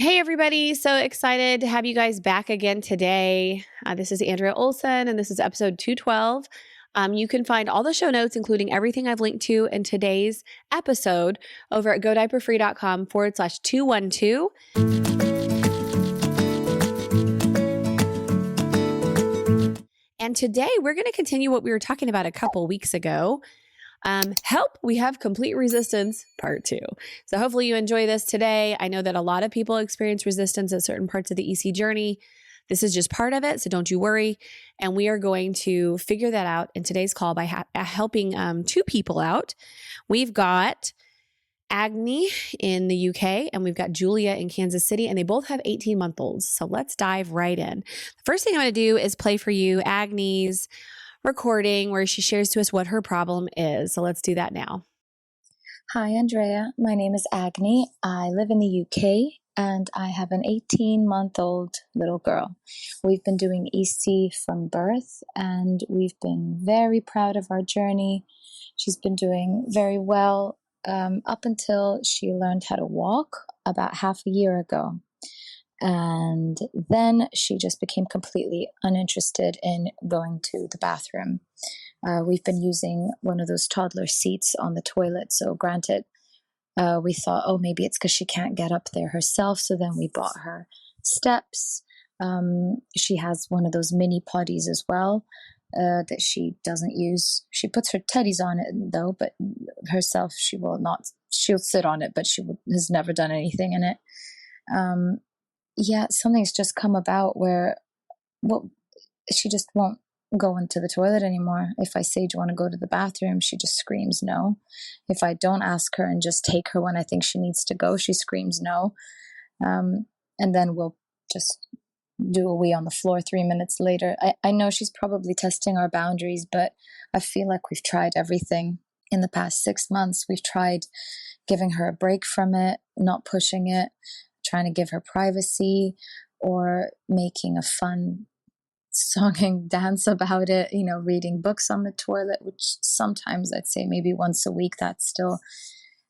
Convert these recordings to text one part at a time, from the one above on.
Hey, everybody. So excited to have you guys back again today. This is Andrea Olson, and this is episode 212. You can find all the show notes, including everything I've linked to in today's episode, over at godiaperfree.com/212. And today we're going to continue what we were talking about a couple weeks ago. Help, we have complete resistance part 2. So hopefully you enjoy this today. I know that a lot of people experience resistance at certain parts of the EC journey. This is just part of it, so don't you worry. And we are going to figure that out in today's call by helping 2 people out. We've got Agni in the UK, and we've got Julia in Kansas City, and they both have 18-month-olds. So let's dive right in. The first thing I'm going to do is play for you Agni's recording where she shares to us what her problem is. So let's do that now. Hi, Andrea. My name is Agni. I live in the UK and I have an 18-month-old little girl. We've been doing EC from birth and we've been very proud of our journey. She's been doing very well up until she learned how to walk about half a year ago. And then she just became completely uninterested in going to the bathroom. We've been using one of those toddler seats on the toilet. So granted, we thought, oh, maybe it's because she can't get up there herself. So then we bought her steps. She has one of those mini potties as well that she doesn't use. She puts her teddies on it though, but herself, she will not. She'll sit on it, but she has never done anything in it. Yeah, something's just come about where, well, she just won't go into the toilet anymore. If I say, do you want to go to the bathroom? She just screams no. If I don't ask her and just take her when I think she needs to go, she screams no. And then we'll just do a wee on the floor 3 minutes later. I know she's probably testing our boundaries, but I feel like we've tried everything in the past 6 months. We've tried giving her a break from it, not pushing it, trying to give her privacy, or making a fun song and dance about it, reading books on the toilet, which sometimes I'd say maybe once a week. That's still,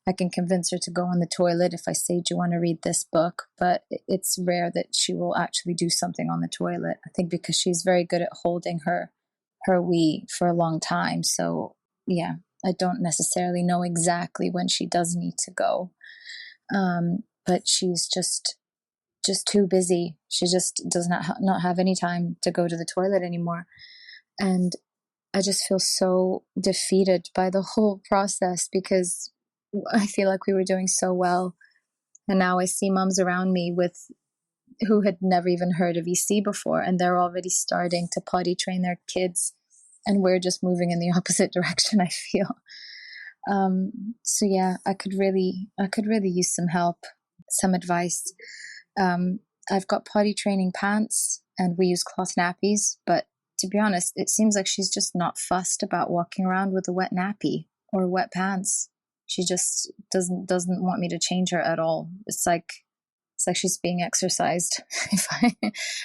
I can convince her to go on the toilet if I say, do you want to read this book? But it's rare that she will actually do something on the toilet. I think because she's very good at holding her wee for a long time. So yeah, I don't necessarily know exactly when she does need to go. But she's just too busy. She just does not have any time to go to the toilet anymore. And I just feel so defeated by the whole process because I feel like we were doing so well. And now I see moms around me who had never even heard of EC before, and they're already starting to potty train their kids. And we're just moving in the opposite direction, I feel. So yeah, I could really use some help, some advice. I've got potty training pants and we use cloth nappies, but to be honest, it seems like she's just not fussed about walking around with a wet nappy or wet pants. She just doesn't want me to change her at all. It's like she's being exercised.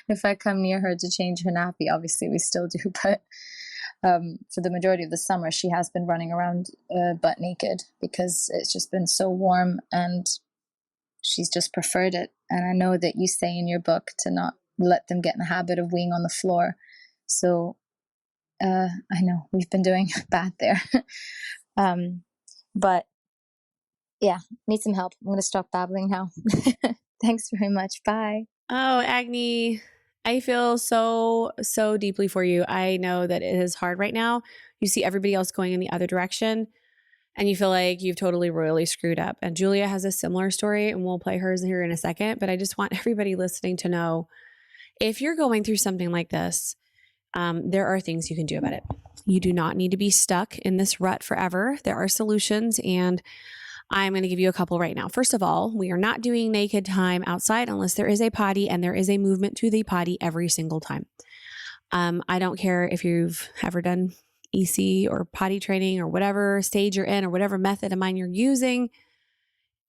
If I come near her to change her nappy, obviously we still do, but for the majority of the summer, she has been running around butt naked because it's just been so warm and she's just preferred it. And I know that you say in your book to not let them get in the habit of weeing on the floor. So I know we've been doing bad there. But yeah, need some help. I'm going to stop babbling now. Thanks very much. Bye. Oh, Agni, I feel so deeply for you. I know that it is hard right now. You see everybody else going in the other direction and you feel like you've totally royally screwed up. And Julia has a similar story and we'll play hers here in a second. But I just want everybody listening to know, if you're going through something like this, there are things you can do about it. You do not need to be stuck in this rut forever. There are solutions, and I'm going to give you a couple right now. First of all, we are not doing naked time outside unless there is a potty and there is a movement to the potty every single time. I don't care if you've ever done EC or potty training or whatever stage you're in or whatever method of mine you're using.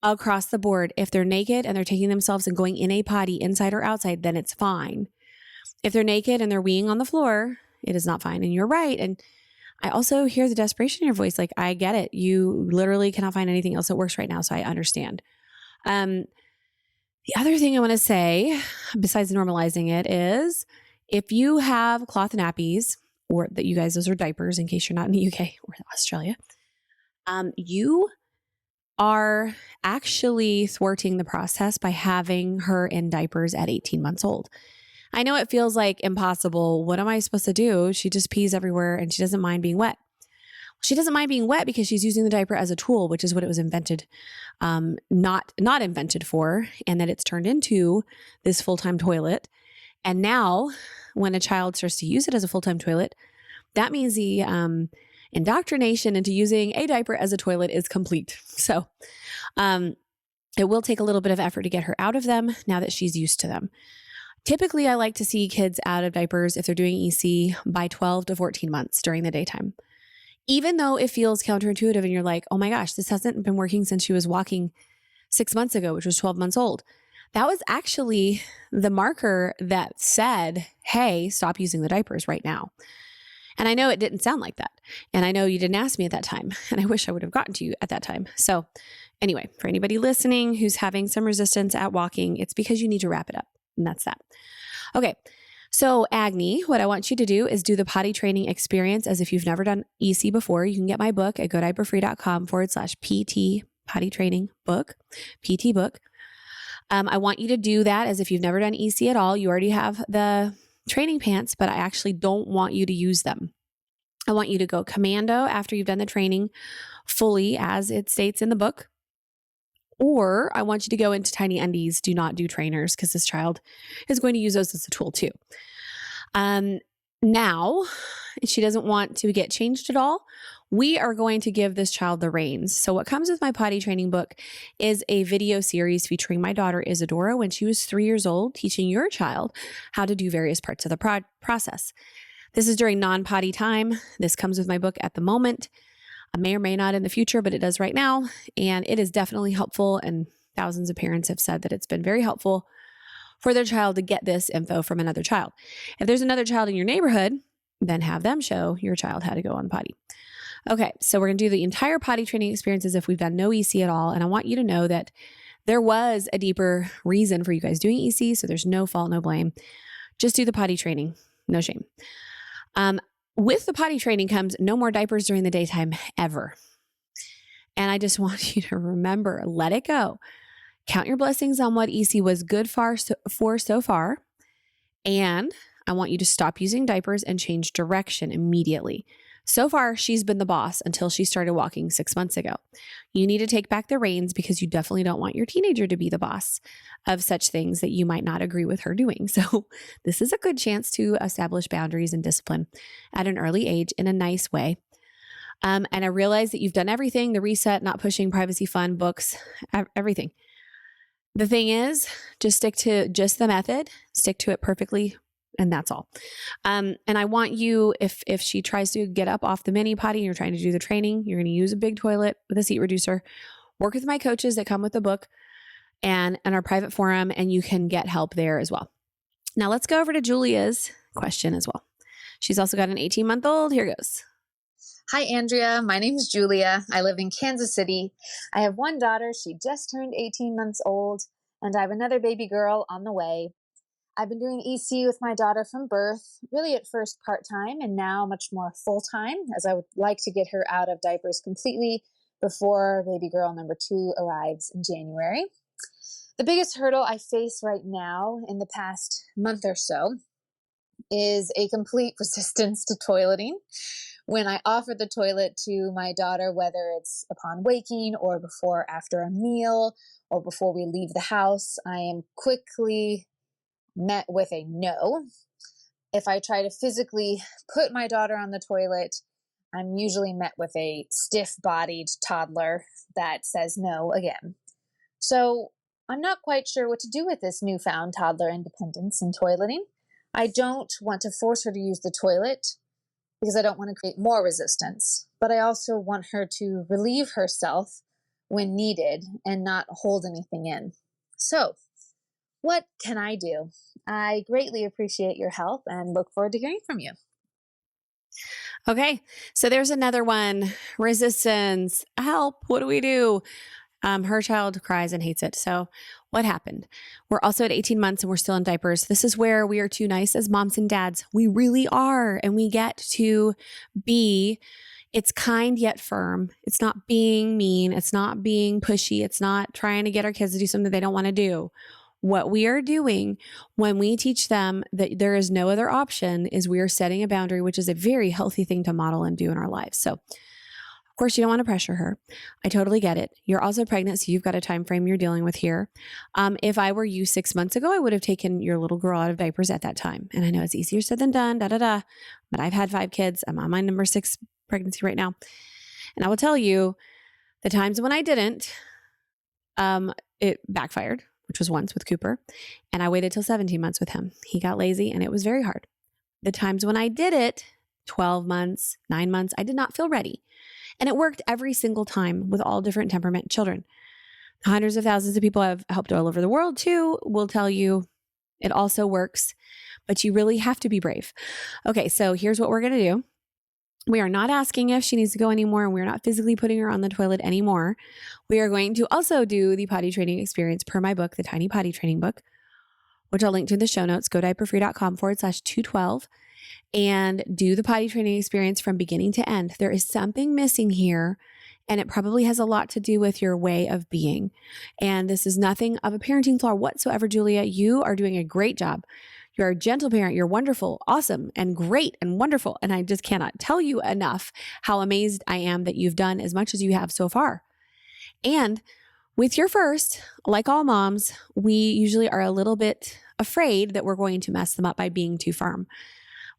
Across the board, if they're naked and they're taking themselves and going in a potty inside or outside, then it's fine. If they're naked and they're weeing on the floor, it is not fine. And you're right. And I also hear the desperation in your voice. Like, I get it. You literally cannot find anything else that works right now. So I understand. The other thing I want to say, besides normalizing it, is if you have cloth nappies, or that you guys, those are diapers in case you're not in the UK or Australia, you are actually thwarting the process by having her in diapers at 18 months old. I know it feels like impossible. What am I supposed to do? She just pees everywhere and she doesn't mind being wet. She doesn't mind being wet because she's using the diaper as a tool, which is what it was invented, not invented for, and that it's turned into this full-time toilet. And now, when a child starts to use it as a full-time toilet, that means the indoctrination into using a diaper as a toilet is complete. So it will take a little bit of effort to get her out of them now that she's used to them. Typically, I like to see kids out of diapers if they're doing EC by 12 to 14 months during the daytime. Even though it feels counterintuitive and you're like, oh my gosh, this hasn't been working since she was walking 6 months ago, which was 12 months old. That was actually the marker that said, hey, stop using the diapers right now. And I know it didn't sound like that. And I know you didn't ask me at that time. And I wish I would have gotten to you at that time. So anyway, for anybody listening who's having some resistance at walking, it's because you need to wrap it up. And that's that. Okay. So Agni, what I want you to do is do the potty training experience as if you've never done EC before. You can get my book at godiaperfree.com/PT potty training book, PT book. I want you to do that as if you've never done EC at all. You already have the training pants, but I actually don't want you to use them. I want you to go commando after you've done the training fully as it states in the book. Or I want you to go into tiny undies. Do not do trainers because this child is going to use those as a tool too. Now, she doesn't want to get changed at all. We are going to give this child the reins. So what comes with my potty training book is a video series featuring my daughter Isadora when she was 3 years old, teaching your child how to do various parts of the process. This is during non-potty time. This comes with my book at the moment. I may or may not in the future, but it does right now. And it is definitely helpful. And thousands of parents have said that it's been very helpful for their child to get this info from another child. If there's another child in your neighborhood, then have them show your child how to go on the potty. Okay, so we're going to do the entire potty training experience as if we've done no EC at all. And I want you to know that there was a deeper reason for you guys doing EC, so there's no fault, no blame. Just do the potty training, no shame. With the potty training comes no more diapers during the daytime ever. And I just want you to remember, let it go. Count your blessings on what EC was good for so far. And I want you to stop using diapers and change direction immediately. So far, she's been the boss until she started walking 6 months ago. You need to take back the reins because you definitely don't want your teenager to be the boss of such things that you might not agree with her doing. So this is a good chance to establish boundaries and discipline at an early age in a nice way. And I realize that you've done everything, the reset, not pushing, privacy, fun, books, everything. The thing is, just stick to just the method, stick to it perfectly, and that's all. And I want you, if she tries to get up off the mini potty and you're trying to do the training, you're going to use a big toilet with a seat reducer. Work with my coaches that come with the book and our private forum, and you can get help there as well. Now let's go over to Julia's question as well. She's also got an 18-month-old. Here goes. Hi, Andrea. My name is Julia. I live in Kansas City. I have one daughter. She just turned 18 months old, and I have another baby girl on the way. I've been doing EC with my daughter from birth, really at first part-time and now much more full-time, as I would like to get her out of diapers completely before baby girl number 2 arrives in January. The biggest hurdle I face right now in the past month or so is a complete resistance to toileting. When I offer the toilet to my daughter, whether it's upon waking or before after a meal or before we leave the house, I am quickly met with a no. If I try to physically put my daughter on the toilet, I'm usually met with a stiff-bodied toddler that says no again. So I'm not quite sure what to do with this newfound toddler independence in toileting. I don't want to force her to use the toilet because I don't want to create more resistance, but I also want her to relieve herself when needed and not hold anything in. So, what can I do? I greatly appreciate your help and look forward to hearing from you. Okay, so there's another one. Resistance. Help. What do we do? Her child cries and hates it. So what happened? We're also at 18 months and we're still in diapers. This is where we are too nice as moms and dads. We really are. And we get to be, it's kind yet firm. It's not being mean. It's not being pushy. It's not trying to get our kids to do something they don't want to do. What we are doing when we teach them that there is no other option is we are setting a boundary, which is a very healthy thing to model and do in our lives. So of course, you don't want to pressure her. I totally get it. You're also pregnant, so you've got a time frame you're dealing with here. If I were you 6 months ago, I would have taken your little girl out of diapers at that time. And I know it's easier said than done, but I've had 5 kids. I'm on my number 6 pregnancy right now. And I will tell you, the times when I didn't, it backfired, which was once with Cooper. And I waited till 17 months with him. He got lazy and it was very hard. The times when I did it, 12 months, 9 months, I did not feel ready. And it worked every single time with all different temperament children. Hundreds of thousands of people I've helped all over the world too will tell you it also works, but you really have to be brave. Okay, so here's what we're going to do. We are not asking if she needs to go anymore, and we're not physically putting her on the toilet anymore. We are going to also do the potty training experience per my book, the Tiny Potty Training Book, which I'll link to in the show notes. Go diaperfree.com/212. And do the potty training experience from beginning to end. There is something missing here, and it probably has a lot to do with your way of being. And this is nothing of a parenting flaw whatsoever, Julia. You are doing a great job. You're a gentle parent. You're wonderful, awesome, and great and wonderful. And I just cannot tell you enough how amazed I am that you've done as much as you have so far. And with your first, like all moms, we usually are a little bit afraid that we're going to mess them up by being too firm.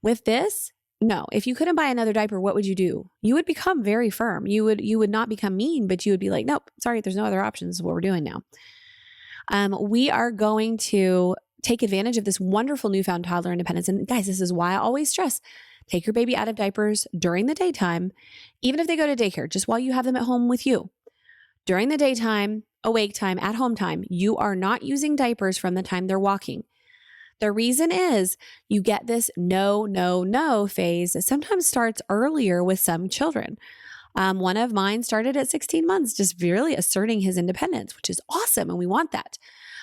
With this, no. If you couldn't buy another diaper, what would you do? You would become very firm. You would not become mean, but you would be like, nope, sorry, there's no other options. This is what we're doing now. We are going to take advantage of this wonderful newfound toddler independence. And guys, this is why I always stress, take your baby out of diapers during the daytime, even if they go to daycare, just while you have them at home with you. During the daytime, awake time, at home time, you are not using diapers from the time they're walking. The reason is you get this no phase that sometimes starts earlier with some children. One of mine started at 16 months, just really asserting his independence, which is awesome. And we want that.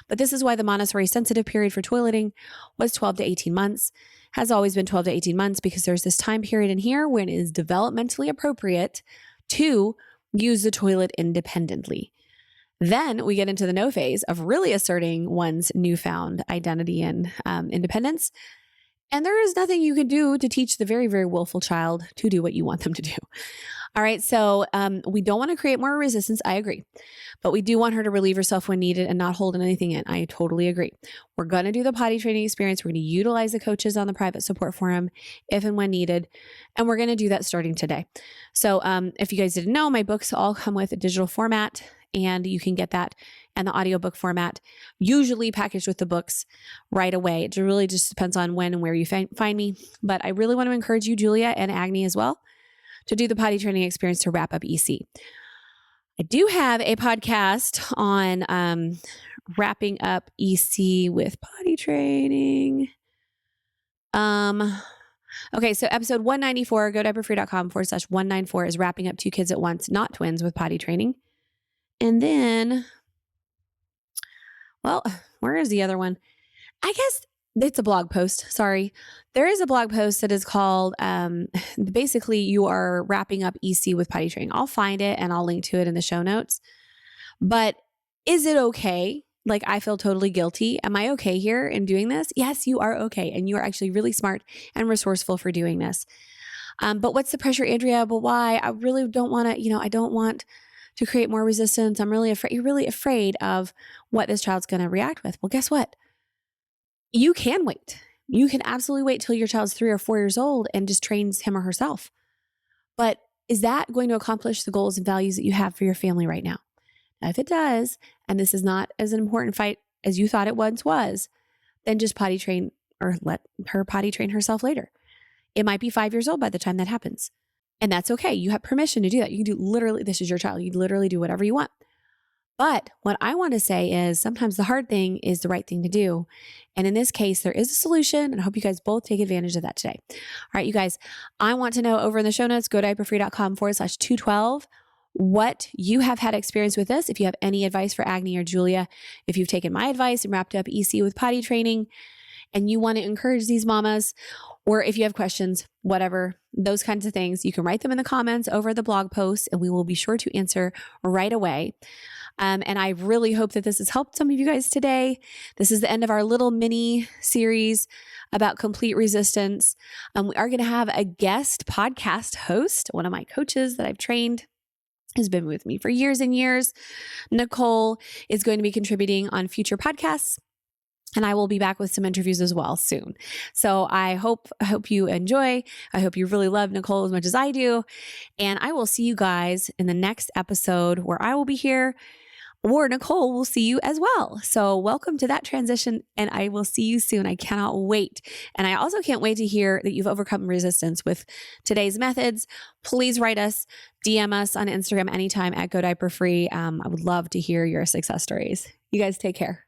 But this is why the Montessori sensitive period for toileting was 12 to 18 months, has always been 12 to 18 months, because there's this time period in here when it is developmentally appropriate to use the toilet independently. Then we get into the no phase of really asserting one's newfound identity and independence. And there is nothing you can do to teach the very, very willful child to do what you want them to do. All right. So we don't want to create more resistance. I agree. But we do want her to relieve herself when needed and not hold anything in. I totally agree. We're going to do the potty training experience. We're going to utilize the coaches on the private support forum if and when needed. And we're going to do that starting today. So if you guys didn't know, my books all come with a digital format, and you can get that and the audiobook format, usually packaged with the books right away. It really just depends on when and where you find me. But I really want to encourage you, Julia and Agni as well, to do the potty training experience to wrap up EC. I do have a podcast on wrapping up EC with potty training. Okay, so episode 194, go diaperfree.com/194 is wrapping up 2 kids at once, not twins, with potty training. And then, well, where is the other one? I guess it's a blog post. Sorry. There is a blog post that is called, basically you are wrapping up EC with potty training. I'll find it and I'll link to it in the show notes. But is it okay? Like, I feel totally guilty. Am I okay here in doing this? Yes, you are okay. And you are actually really smart and resourceful for doing this. But what's the pressure, Andrea? But why? I really don't want to, I don't want to create more resistance. I'm really afraid. You're really afraid of what this child's going to react with. Well, guess what? You can wait. You can absolutely wait till your child's 3 or 4 years old and just trains him or herself. But is that going to accomplish the goals and values that you have for your family right now? Now, if it does, and this is not as an important fight as you thought it once was, then just potty train, or let her potty train herself later. It might be 5 years old by the time that happens. And that's okay. You have permission to do that. You can do literally, this is your child. You literally do whatever you want. But what I want to say is sometimes the hard thing is the right thing to do. And in this case, there is a solution. And I hope you guys both take advantage of that today. All right, you guys, I want to know over in the show notes, go diaperfree.com/212. what you have had experience with this. If you have any advice for Agni or Julia, if you've taken my advice and wrapped up EC with potty training and you want to encourage these mamas, or if you have questions, whatever, those kinds of things, you can write them in the comments over the blog post and we will be sure to answer right away. And I really hope that this has helped some of you guys today. This is the end of our little mini series about complete resistance. We are going to have a guest podcast host, one of my coaches that I've trained, has been with me for years and years. Nicole is going to be contributing on future podcasts, and I will be back with some interviews as well soon. So I hope you enjoy. I hope you really love Nicole as much as I do. And I will see you guys in the next episode where I will be here, or Nicole will see you as well. So welcome to that transition, and I will see you soon. I cannot wait. And I also can't wait to hear that you've overcome resistance with today's methods. Please write us, DM us on Instagram anytime at Go Diaper Free. I would love to hear your success stories. You guys take care.